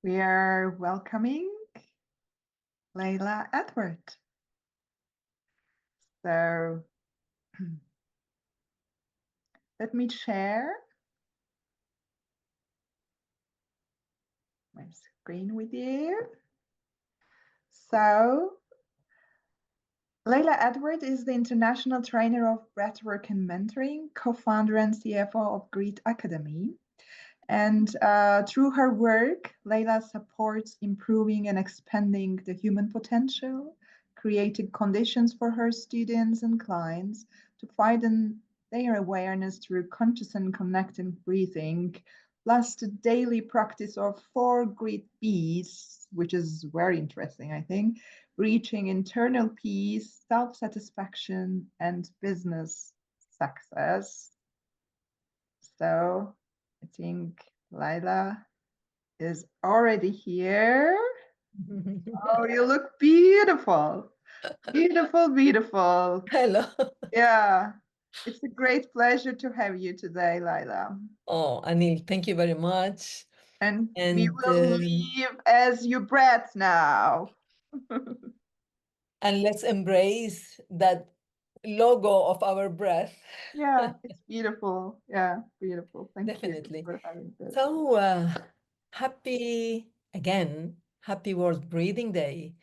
We are welcoming Layla Edward. So let me share my screen with you. So Layla Edward is the international trainer of breathwork and mentoring, co-founder and CFO of Great Academy. And through her work, Layla supports improving and expanding the human potential, creating conditions for her students and clients to widen their awareness through conscious and connected breathing, plus the daily practice of 4 great Bs, which is very interesting, I think, reaching internal peace, self-satisfaction, and business success. So I think Layla is already here. Oh, you look beautiful. Beautiful, beautiful. Hello. Yeah, it's a great pleasure to have you today, Layla. Oh, Anil, thank you very much. And we And will leave as you breath now. and let's embrace that logo of our breath. Yeah, it's beautiful. Yeah, beautiful. Thank you Definitely. for having this. So happy World Breathing Day.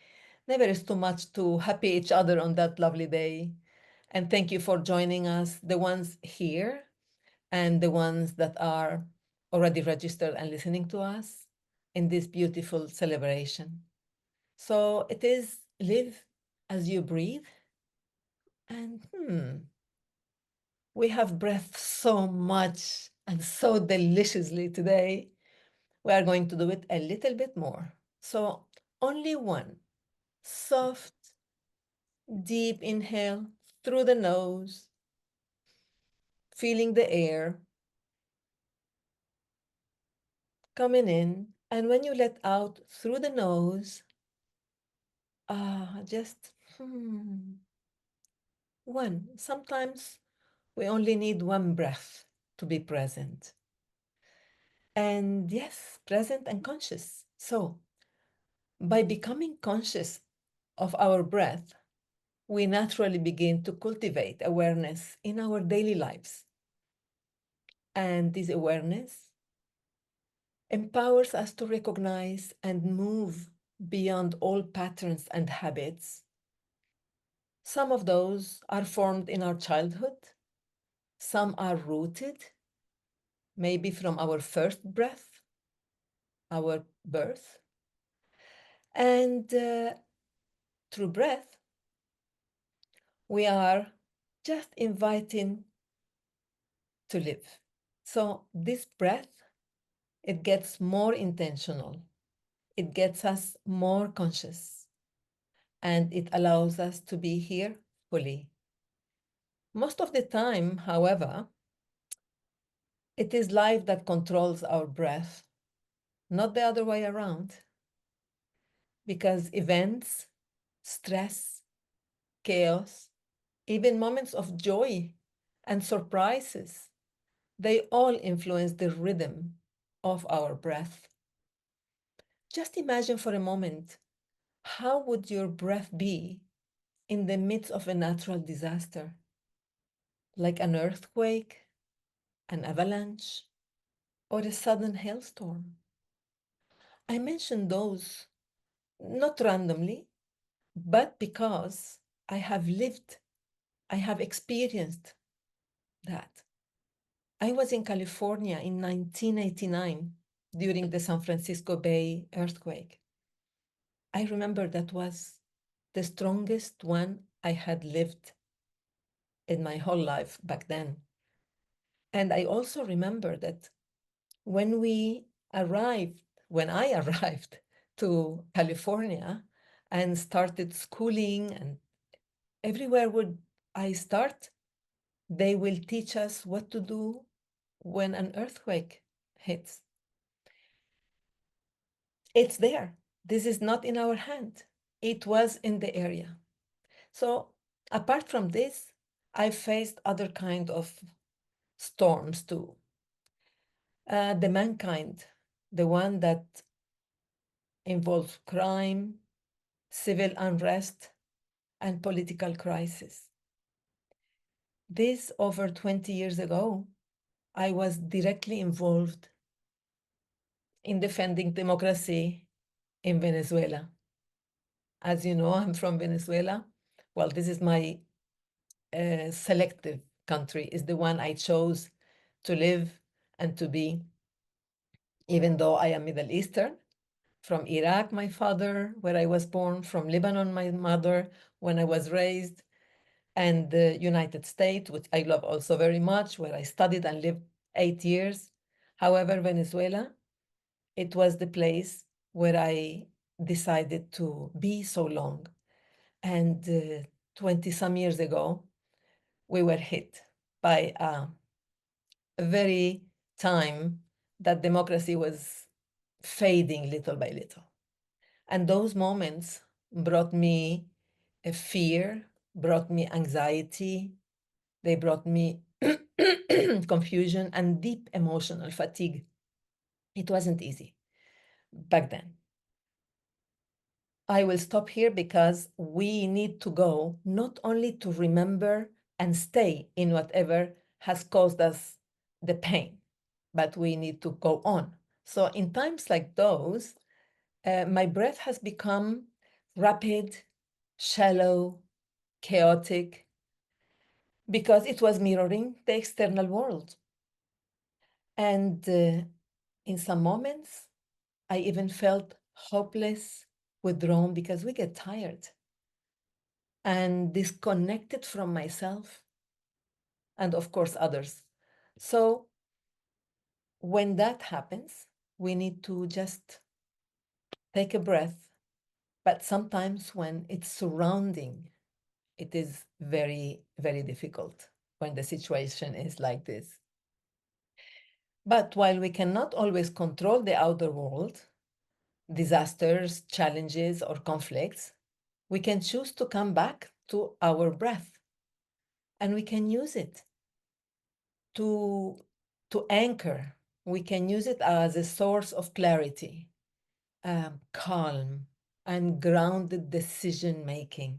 Never is too much to happy each other on that lovely day. And thank you for joining us, the ones here and the ones that are already registered and listening to us in this beautiful celebration. So it is live as you breathe. And we have breath so much and so deliciously today. We are going to do it a little bit more. So only one soft, deep inhale through the nose, feeling the air coming in. And when you let out through the nose, just one. Sometimes we only need one breath to be present. And yes, present and conscious. So, by becoming conscious of our breath, we naturally begin to cultivate awareness in our daily lives. And this awareness empowers us to recognize and move beyond all patterns and habits. Some of those are formed in our childhood, some are rooted, maybe from our first breath, our birth. And through breath, we are just inviting to live. So this breath, it gets more intentional. It gets us more conscious, and it allows us to be here fully. Most of the time, however, it is life that controls our breath, not the other way around, because events, stress, chaos, even moments of joy and surprises, they all influence the rhythm of our breath. Just imagine for a moment, how would your breath be in the midst of a natural disaster, like an earthquake, an avalanche, or a sudden hailstorm? I mention those not randomly, but because I have lived, I have experienced that. I was in California in 1989 during the San Francisco Bay earthquake. I remember that was the strongest one I had lived in my whole life back then. And I also remember that when we arrived, when I arrived to California and started schooling, and everywhere would I start, they will teach us what to do when an earthquake hits. It's there. This is not in our hand. It was in the area. So apart from this, I faced other kind of storms too. The mankind, the one that involves crime, civil unrest, and political crisis. This over 20 years ago, I was directly involved in defending democracy in Venezuela. As you know, I'm from Venezuela. Well, this is my selective country, is the one I chose to live and to be, even though I am Middle Eastern. From Iraq, my father, where I was born, from Lebanon, my mother, when I was raised, and the United States, which I love also very much, where I studied and lived 8 years. However, Venezuela, it was the place where I decided to be so long. And 20 some years ago, we were hit by a very time that democracy was fading little by little. And those moments brought me a fear, brought me anxiety, they brought me confusion and deep emotional fatigue. It wasn't easy back then. I will stop here because we need to go not only to remember and stay in whatever has caused us the pain, but we need to go on. So in times like those, my breath has become rapid, shallow, chaotic, because it was mirroring the external world. And in some moments, I even felt hopeless, withdrawn, because we get tired and disconnected from myself and, of course, others. So when that happens, we need to just take a breath. But sometimes when it's surrounding, it is very, very difficult when the situation is like this. But while we cannot always control the outer world, disasters, challenges, or conflicts, we can choose to come back to our breath, and we can use it to anchor. We can use it as a source of clarity, calm, and grounded decision making.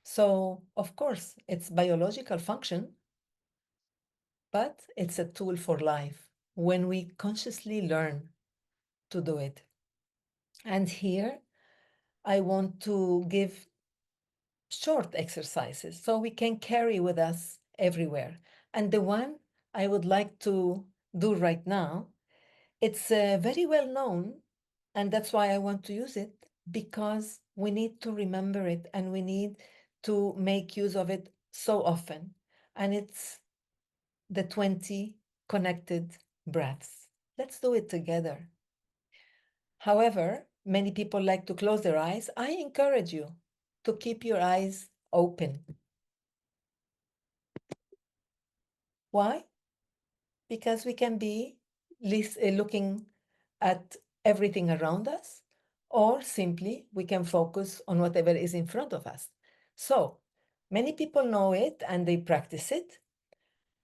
So, of course, it's biological function, but it's a tool for life when we consciously learn to do it. And here, I want to give short exercises so we can carry with us everywhere. And the one I would like to do right now, it's very well known, and that's why I want to use it, because we need to remember it and we need to make use of it so often. And it's the 20 connected breaths. Let's do it together. However, many people like to close their eyes. I encourage you to keep your eyes open. Why? Because we can be looking at everything around us, or simply we can focus on whatever is in front of us. So many people know it and they practice it.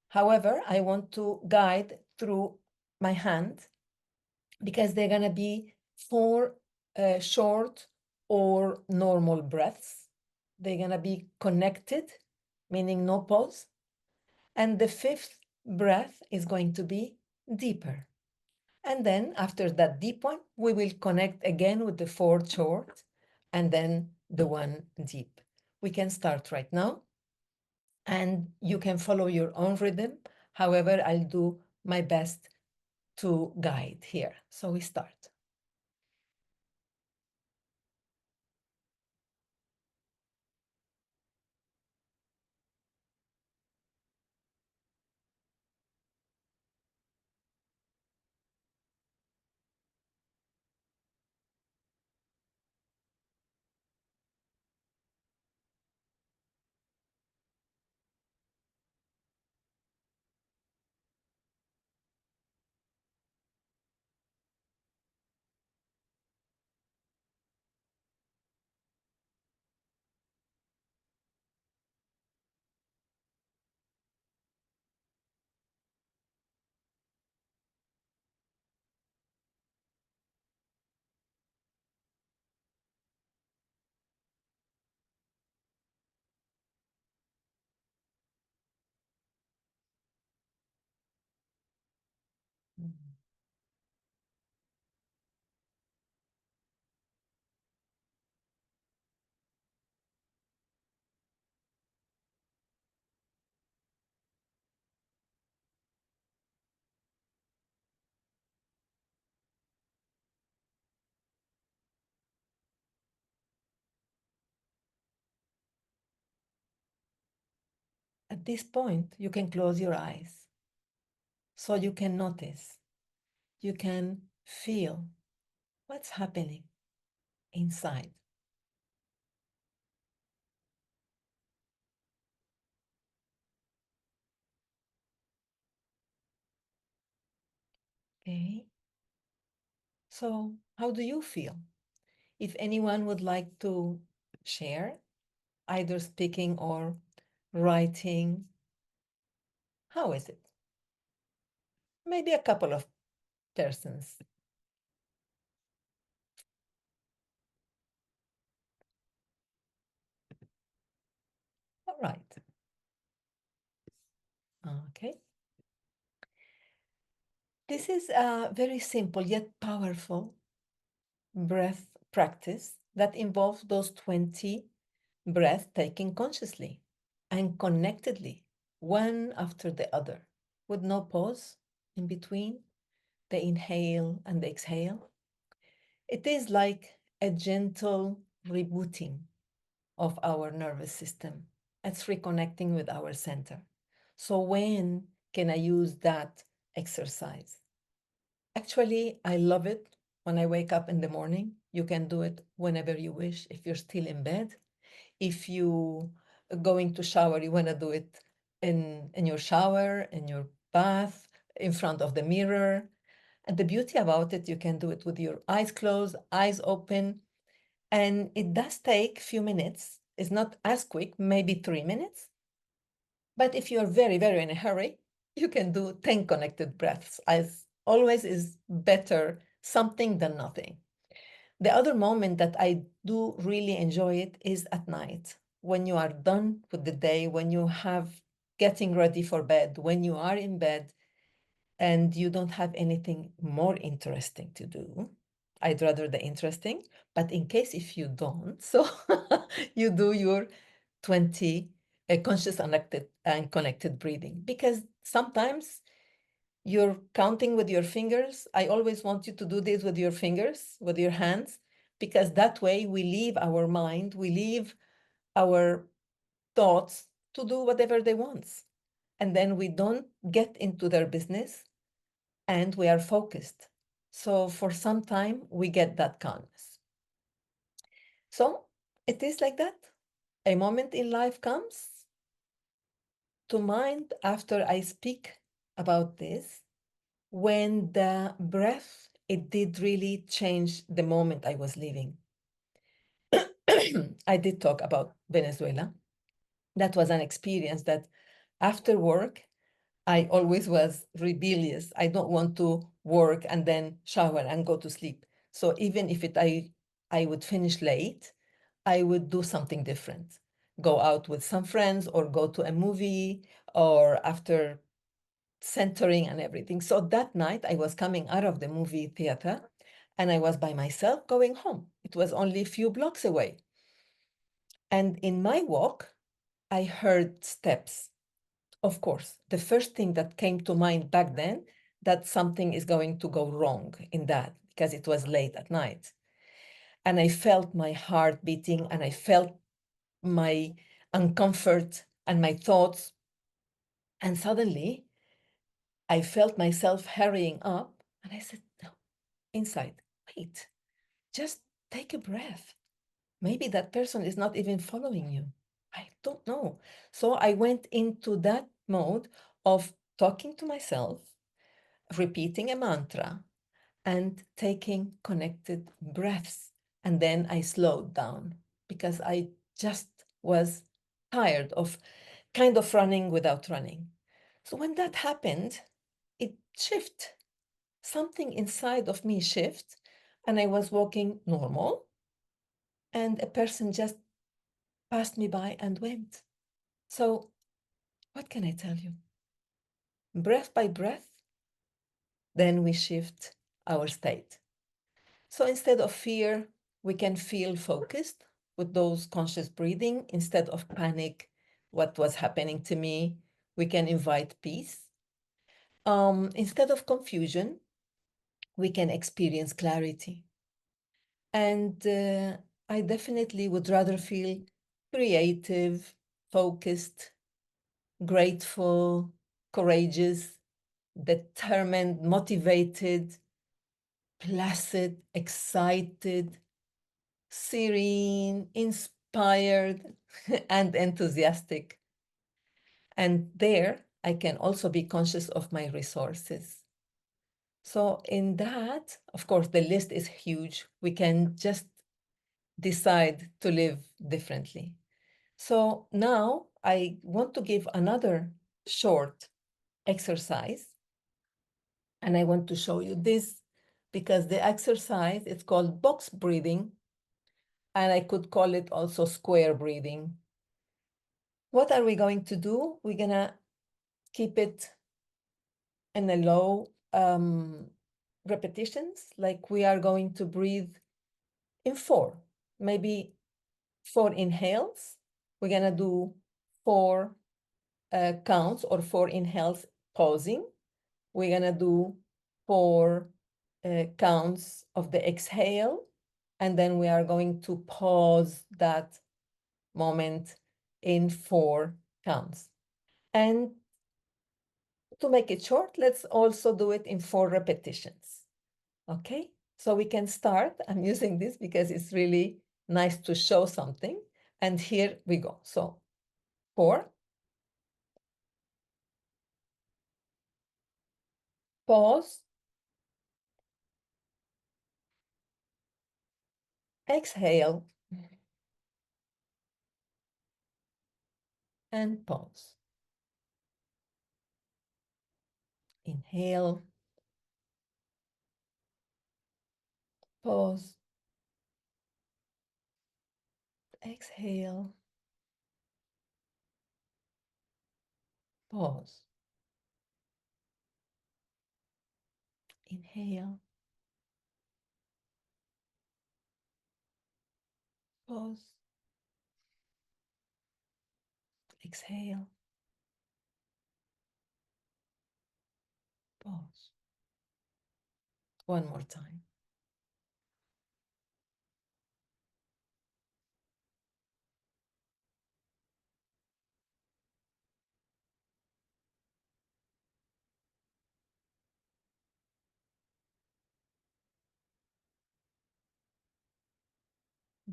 However, I want to guide through my hand, because they're going to be 4 short or normal breaths. They're going to be connected, meaning no pause. And the 5th breath is going to be deeper. And then after that deep one, we will connect again with the 4 short and then the 1 deep. We can start right now, and you can follow your own rhythm. However, I'll do my best to guide here. So we start. Mm. At this point, you can close your eyes so you can notice, you can feel what's happening inside. Okay. So, how do you feel? If anyone would like to share, either speaking or writing, how is it? Maybe a couple of persons. All right. Okay. This is a very simple yet powerful breath practice that involves those 20 breaths taken consciously and connectedly, one after the other, with no pause in between the inhale and the exhale. It is like a gentle rebooting of our nervous system. It's reconnecting with our center. So, when can I use that exercise? Actually, I love it when I wake up in the morning. You can do it whenever you wish. If you're still in bed, if you are going to shower, you want to do it in your shower, in your bath, in front of the mirror. And the beauty about it, you can do it with your eyes closed, eyes open, and it does take a few minutes. It's not as quick, maybe 3 minutes. But if you're very, very in a hurry, you can do 10 connected breaths. As always, is better something than nothing. The other moment that I do really enjoy it is at night, when you are done with the day, when you have getting ready for bed, when you are in bed and you don't have anything more interesting to do. I'd rather the interesting, but in case if you don't, so you do your 20 conscious and connected breathing, because sometimes you're counting with your fingers. I always want you to do this with your fingers, with your hands, because that way we leave our mind, we leave our thoughts to do whatever they want. And then we don't get into their business and we are focused. So for some time, we get that calmness. So it is like that. A moment in life comes to mind after I speak about this, when the breath, it did really change the moment I was living. I did talk about Venezuela. That was an experience that after work, I always was rebellious. I don't want to work and then shower and go to sleep. So even if I would finish late, I would do something different. Go out with some friends or go to a movie or after centering and everything. So that night I was coming out of the movie theater and I was by myself going home. It was only a few blocks away. And in my walk, I heard steps. Of course, the first thing that came to mind back then, that something is going to go wrong in that, because it was late at night. And I felt my heart beating and I felt my uncomfort and my thoughts. And suddenly I felt myself hurrying up and I said, "No," inside, wait, just take a breath. Maybe that person is not even following you. I don't know. So I went into that mode of talking to myself, repeating a mantra, and taking connected breaths. And then I slowed down because I just was tired of kind of running without running. So when that happened, it shifted. Something inside of me shift, and I was walking normal, and a person just passed me by and went. So what can I tell you? Breath by breath, then we shift our state. So instead of fear, we can feel focused with those conscious breathing. Instead of panic, what was happening to me, we can invite peace. Instead of confusion, we can experience clarity. And I definitely would rather feel creative, focused, grateful, courageous, determined, motivated, placid, excited, serene, inspired, and enthusiastic. And there, I can also be conscious of my resources. So, in that, of course, the list is huge. We can just decide to live differently. So, now I want to give another short exercise. And I want to show you this because the exercise is called box breathing. And I could call it also square breathing. What are we going to do? We're going to keep it in a low repetitions, like we are going to breathe in four, maybe 4 inhales. We're going to do 4 counts or 4 inhales pausing. We're going to do 4 counts of the exhale, and then we are going to pause that moment in 4 counts. And to make it short, let's also do it in 4 repetitions. Okay, so we can start. I'm using this because it's really nice to show something. And here we go. So 4, pause, exhale, and pause. Inhale, pause, exhale, pause. Inhale, pause, exhale, pause. One more time.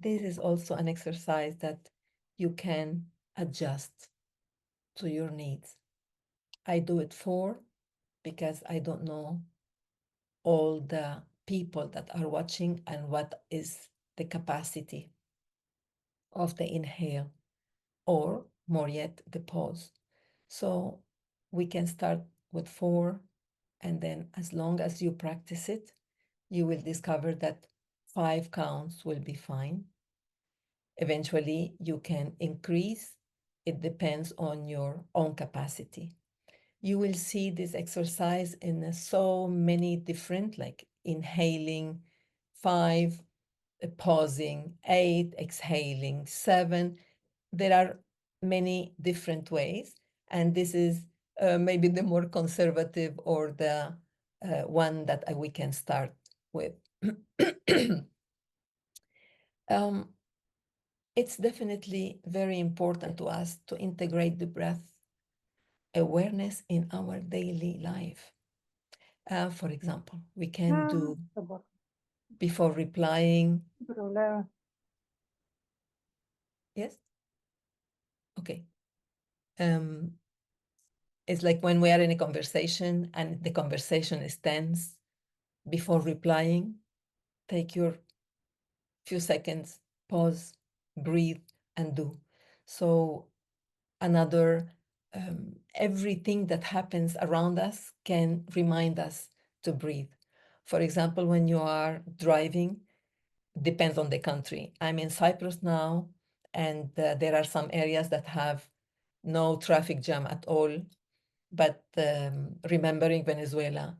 This is also an exercise that you can adjust to your needs. I do it because I don't know all the people that are watching and what is the capacity of the inhale, or more yet, the pause. So we can start with 4, and then as long as you practice it, you will discover that 5 counts will be fine. Eventually, you can increase. It depends on your own capacity. You will see this exercise in so many different, like inhaling 5, pausing 8, exhaling 7. There are many different ways, and this is maybe the more conservative or the one that we can start with. um, it's definitely very important to us to integrate the breath awareness in our daily life. For example, we can do before replying. Yes? Okay. It's like when we are in a conversation and the conversation is tense, before replying, take your few seconds, pause, breathe, and do. So another, everything that happens around us can remind us to breathe. For example, when you are driving, depends on the country. I'm in Cyprus now, and there are some areas that have no traffic jam at all. But remembering Venezuela,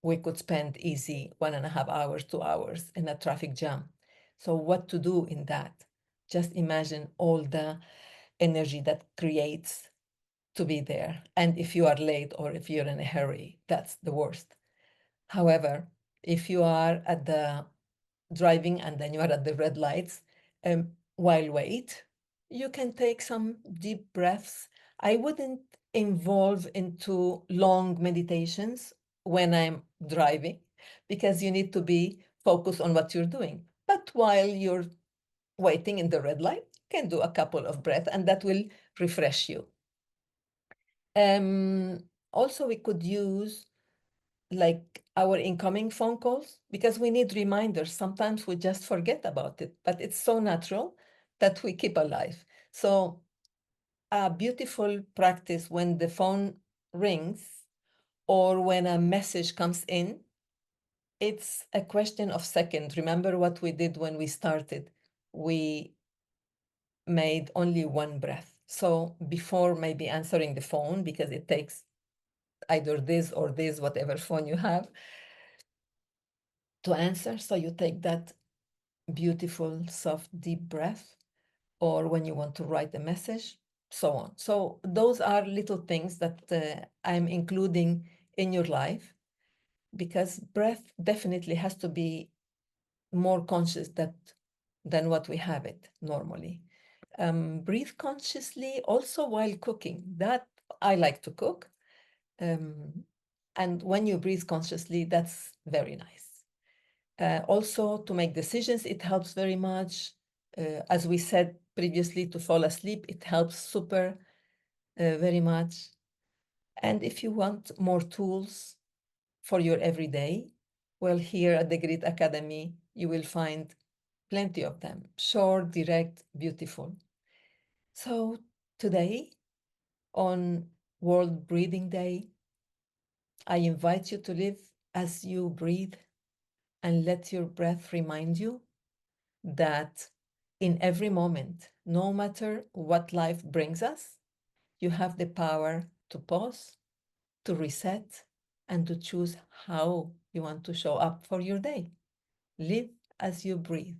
we could spend easy 1.5 hours, 2 hours in a traffic jam. So what to do in that? Just imagine all the energy that creates to be there. And if you are late or if you're in a hurry, that's the worst. However, if you are at the driving and then you are at the red lights, while wait, you can take some deep breaths. I wouldn't involve into long meditations when I'm driving because you need to be focused on what you're doing. But while you're waiting in the red light, you can do a couple of breaths and that will refresh you. Also, we could use like our incoming phone calls because we need reminders. Sometimes we just forget about it, but it's so natural that we keep alive. So a beautiful practice when the phone rings or when a message comes in, it's a question of seconds. Remember what we did when we started? We made only one breath. So before maybe answering the phone, because it takes either this or this, whatever phone you have, to answer. So you take that beautiful, soft, deep breath, or when you want to write a message, so on. So those are little things that I'm including in your life because breath definitely has to be more conscious than what we have it normally. Breathe consciously also while cooking. That I like to cook. And when you breathe consciously, that's very nice. Also, to make decisions, it helps very much. As we said previously, to fall asleep, it helps super very much. And if you want more tools for your everyday, well, here at the Grit Academy, you will find plenty of them. Short, direct, beautiful. So today, on World Breathing Day, I invite you to live as you breathe and let your breath remind you that in every moment, no matter what life brings us, you have the power to pause, to reset, and to choose how you want to show up for your day. Live as you breathe.